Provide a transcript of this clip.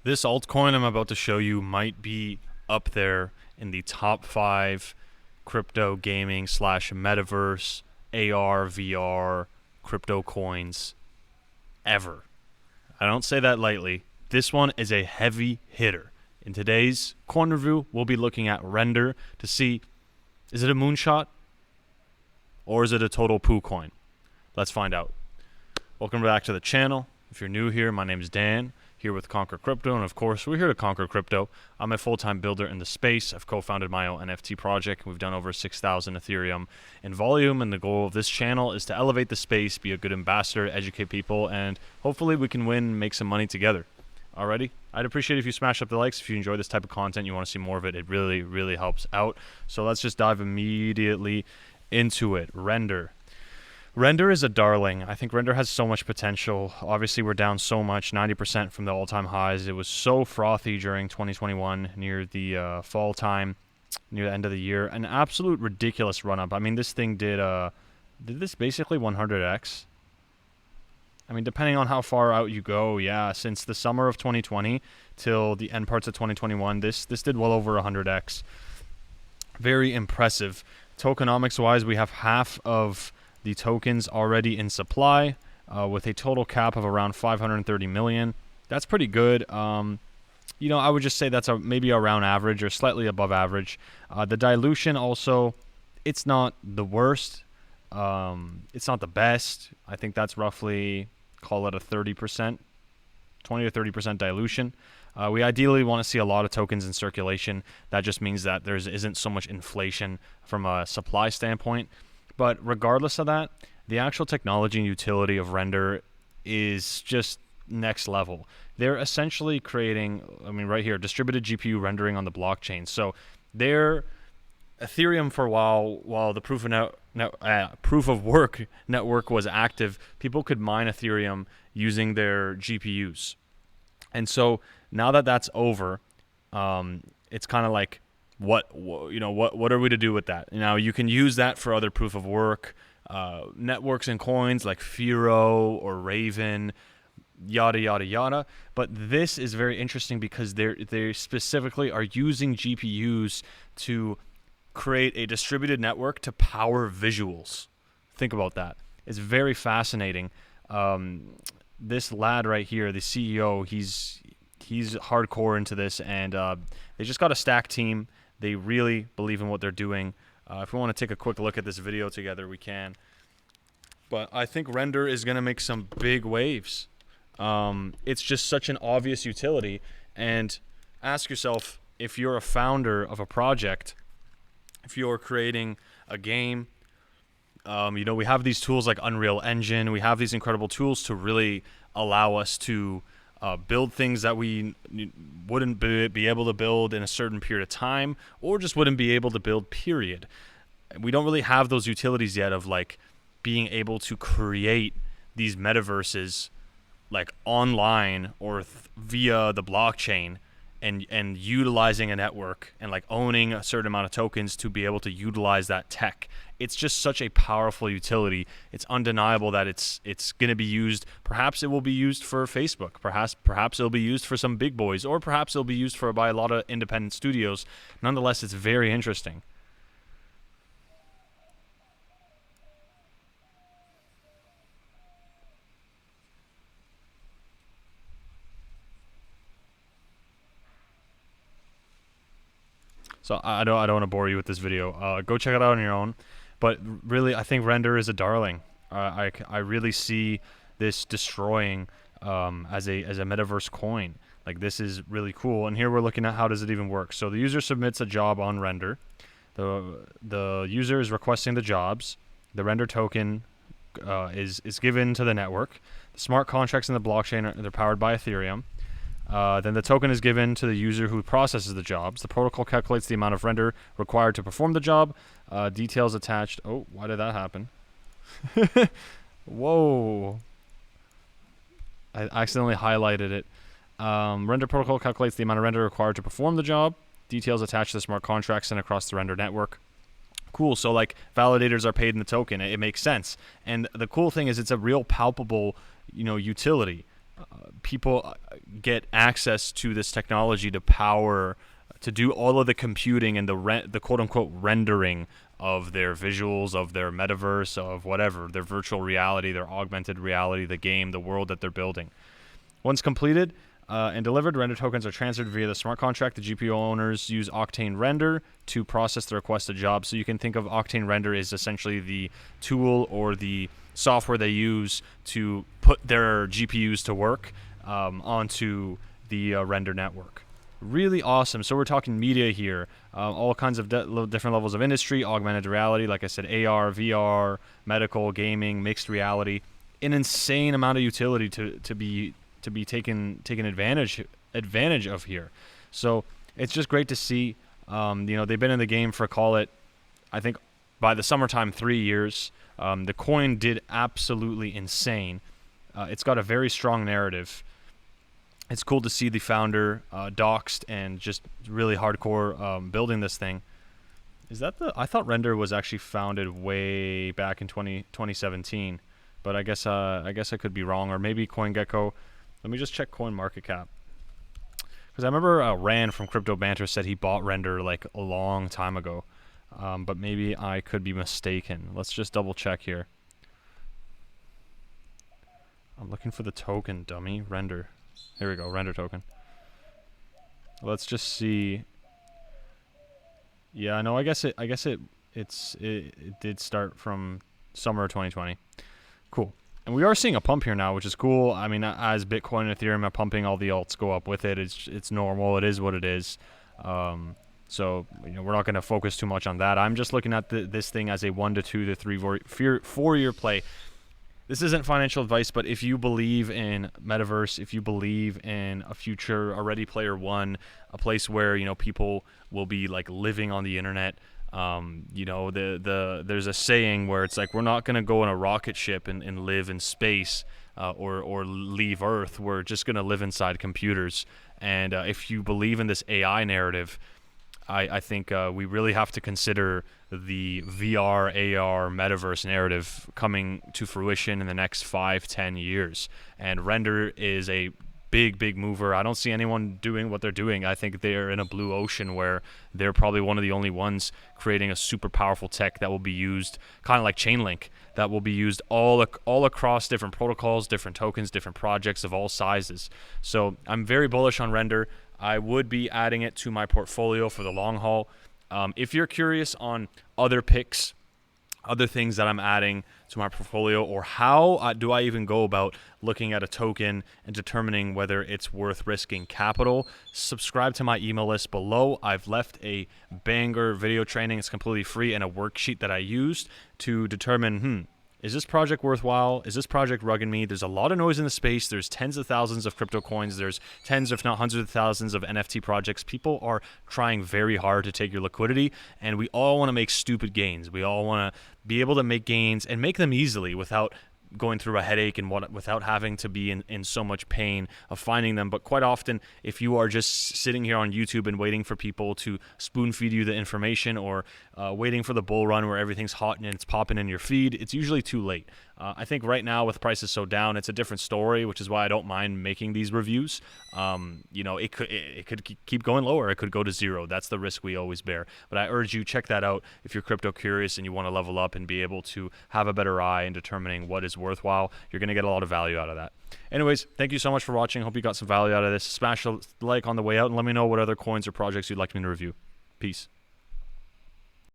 This altcoin I'm about to show you might be up there in the top 5 crypto gaming slash metaverse AR VR crypto coins ever. I don't say that lightly. This one is a heavy hitter. In today's coin review, we'll be looking at Render to see, is it a moonshot or is it a total poo coin? Let's find out. Welcome back to the channel. If you're new here, my name is Dan, here with Conquer Crypto, and of course, we're here to conquer crypto. I'm a full-time builder in the space. I've co-founded my own NFT project. We've done over 6,000 Ethereum in volume, and the goal of this channel is to elevate the space, be a good ambassador, educate people, and hopefully we can win and make some money together. Alrighty? I'd appreciate if you smash up the likes. If you enjoy this type of content, you want to see more of it, it really, really helps out. So let's just dive immediately into it. Render. Render is a darling. I think Render has so much potential. Obviously, we're down so much, 90% from the all-time highs. It was so frothy during 2021, near the fall time, near the end of the year. An absolute ridiculous run-up. I mean, this thing did this basically 100x? I mean, depending on how far out you go, yeah, since the summer of 2020 till the end parts of 2021, this did well over 100x. Very impressive. Tokenomics-wise, we have half of the tokens already in supply, with a total cap of around 530 million. That's pretty good. You know, I would just say that's maybe around average or slightly above average. The dilution also, it's not the worst. It's not the best. I think that's roughly, call it a 30%, 20 to 30% dilution. We ideally want to see a lot of tokens in circulation. That just means that there isn't so much inflation from a supply standpoint. But regardless of that, the actual technology and utility of Render is just next level. They're essentially creating, I mean, right here, distributed GPU rendering on the blockchain. So they're Ethereum for a while the proof of work network was active, people could mine Ethereum using their GPUs. And so now that that's over, it's kind of like, what are we to do with that? Now you can use that for other proof of work networks and coins like Firo or Raven, yada yada yada. But this is very interesting because they specifically are using GPUs to create a distributed network to power visuals. Think about that. It's very fascinating. This lad right here, the CEO, he's hardcore into this, and they just got a stack team. They really believe in what they're doing. If we want to take a quick look at this video together, we can. But I think Render is going to make some big waves. It's just such an obvious utility. And ask yourself, if you're a founder of a project, if you're creating a game, you know, we have these tools like Unreal Engine. We have these incredible tools to really allow us to build things that we wouldn't be able to build in a certain period of time, or just wouldn't be able to build, period. We don't really have those utilities yet of like being able to create these metaverses like online or via the blockchain, and utilizing a network and like owning a certain amount of tokens to be able to utilize that tech. It's just such a powerful utility. It's undeniable that it's going to be used. Perhaps it will be used for Facebook. Perhaps it'll be used for some big boys, or perhaps it'll be used by a lot of independent studios. Nonetheless, it's very interesting. So I don't want to bore you with this video. Go check it out on your own. But really, I think Render is a darling. I really see this destroying as a metaverse coin. Like, this is really cool. And here we're looking at how does it even work. So the user submits a job on Render. The user is requesting the jobs. The Render token is given to the network. The smart contracts in the blockchain they're powered by Ethereum. Then the token is given to the user who processes the jobs. The protocol calculates the amount of render required to perform the job. Details attached. Oh, why did that happen? Whoa. I accidentally highlighted it. Render protocol calculates the amount of render required to perform the job. Details attached to the smart contract sent across the Render network. Cool. So like validators are paid in the token. It makes sense. And the cool thing is it's a real palpable, utility. people get access to this technology to do all of the computing and the quote unquote rendering of their visuals, of their metaverse, of whatever, their virtual reality, their augmented reality, the game, the world that they're building. Once completed and delivered, render tokens are transferred via the smart contract. The GPU owners use Octane Render to process the requested job. So you can think of Octane Render as essentially the tool or the software they use to put their GPUs to work onto the render network. Really awesome. So we're talking media here, all kinds of different levels of industry, augmented reality, like I said, AR, VR, medical, gaming, mixed reality. An insane amount of utility to be taken advantage of here. So it's just great to see. They've been in the game for, call it, I think by the summertime, 3 years. The coin did absolutely insane. It's got a very strong narrative. It's cool to see the founder doxed and just really hardcore building this thing. Is that I thought Render was actually founded way back in 2017, but I guess I could be wrong, or maybe CoinGecko. Let me just check coin market cap, because I remember Rand from Crypto Banter said he bought Render like a long time ago, but maybe I could be mistaken. Let's just double check here. I'm looking for the token, dummy. Render. Here we go, Render token. Let's just see. Yeah, no, I guess it did start from summer of 2020. Cool. And we are seeing a pump here now, which is cool. I mean, as Bitcoin and Ethereum are pumping, all the alts go up with it. It's normal. It is what it is. So we're not going to focus too much on that. I'm just looking at this thing as a 1 to 2 to 3 4-year play. This isn't financial advice, but if you believe in metaverse, if you believe in a future, a Ready Player One, a place where people will be like living on the internet. There's a saying where it's like, we're not going to go in a rocket ship and live in space or leave Earth. We're just going to live inside computers. And if you believe in this AI narrative, I think we really have to consider the VR, AR, metaverse narrative coming to fruition in the next 5-10 years. And Render is a big mover. I don't see anyone doing what they're doing. I think they're in a blue ocean where they're probably one of the only ones creating a super powerful tech that will be used, kind of like Chainlink, that will be used all across different protocols, different tokens, different projects of all sizes. So I'm very bullish on Render. I would be adding it to my portfolio for the long haul. If you're curious on other picks, other things that I'm adding to my portfolio, or how do I even go about looking at a token and determining whether it's worth risking capital, subscribe to my email list below. I've left a banger video training. It's completely free, and a worksheet that I used to determine, is this project worthwhile? Is this project rugging me? There's a lot of noise in the space. There's tens of thousands of crypto coins. There's tens, if not hundreds of thousands of NFT projects. People are trying very hard to take your liquidity, and we all want to make stupid gains. We all want to be able to make gains and make them easily without going through a headache and without having to be in so much pain of finding them. But quite often, if you are just sitting here on YouTube and waiting for people to spoon feed you the information, or waiting for the bull run where everything's hot and it's popping in your feed, it's usually too late. I think right now, with prices so down, it's a different story, which is why I don't mind making these reviews. It could keep going lower. It could go to zero. That's the risk we always bear. But I urge you, check that out if you're crypto curious and you want to level up and be able to have a better eye in determining what is worthwhile. You're going to get a lot of value out of that. Anyways, thank you so much for watching. Hope you got some value out of this. Smash a like on the way out and let me know what other coins or projects you'd like me to review. Peace.